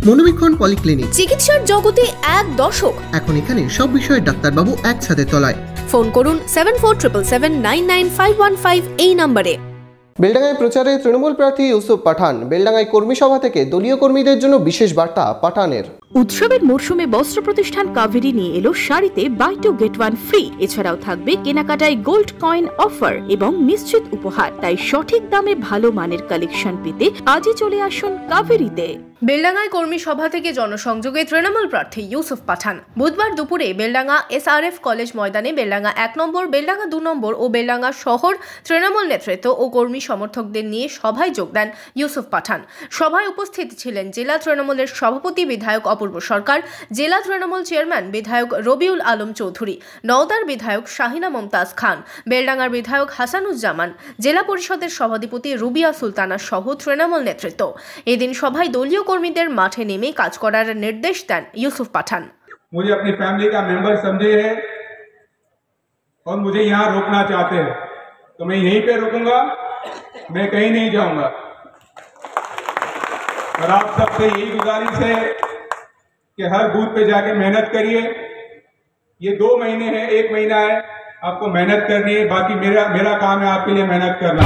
মনোবীক্ষণ polyclinic, চিকিৎসার জগতে এক দশক। এখন এখানে সব বিষয়ে ডাক্তারবাবু একসাথে তলায়। ফোন করুন 7477799515 এই নম্বরে। বেলডাঙ্গায় প্রচারে তৃণমূল প্রার্থী ইউসুফ পাঠান। বেলডাঙ্গায় কর্মী সভা থেকে দলীয় কর্মীদের জন্য বিশেষ বার্তা পাঠানের। উৎসবের মরশুমে বস্ত্র প্রতিষ্ঠান কাভেরি নিয়ে এলো শাড়িতে buy two get one free. এছাড়াও থাকবে কেনাকাটায় গোল্ড কয়েন অফার এবং নিশ্চিত উপহার। তাই সঠিক দামে ভালো মানের কালেকশন পেতে আজই চলে আসুন কাভেরিতে। বেলডাঙ্গায় কর্মী সভা থেকে জনসংযোগে তৃণমূল প্রার্থী ইউসুফ পাঠান বুধবার দুপুরে বেলডাঙ্গা SRF কলেজ ময়দানে বেলডাঙ্গা 1 নম্বর, বেলডাঙ্গা 2 নম্বর ও বেলডাঙ্গা শহর তৃণমূল নেতৃত্ব ও কর্মী সমর্থকদের নিয়ে সভায় যোগ দেন ইউসুফ পাঠান। সভায় উপস্থিত ছিলেন জেলা তৃণমূলের সভাপতি বিধায়ক অপূর্ব সরকার, জেলা তৃণমূল চেয়ারম্যান বিধায়ক রবিউল আলম চৌধুরী, নওদার বিধায়ক শাহিনা মমতাজ খান, বেলডাঙ্গার বিধায়ক হাসানুজ্জামান, জেলা পরিষদের সভাধিপতি রুবিয়া সুলতানা সহ তৃণমূল নেতৃত্ব। এদিন সভায় দলীয় কর্মীদের মাঠে নেমে কাজ করার নির্দেশ দেন ইউসুফ পাঠান। मुझे अपनी फैमिली का मेंबर समझे हैं और मुझे यहाँ रोकना चाहते हैं तो मैं यहीं पे रुकूंगा, मैं कहीं नहीं जाऊंगा। और आप सबसे यही गुजारिश है कि हर बूथ पे जाके मेहनत करिए। ये 2 महीने हैं, 1 महीना है, आपको मेहनत करनी है। बाकी मेरा काम है आपके लिए मेहनत करना।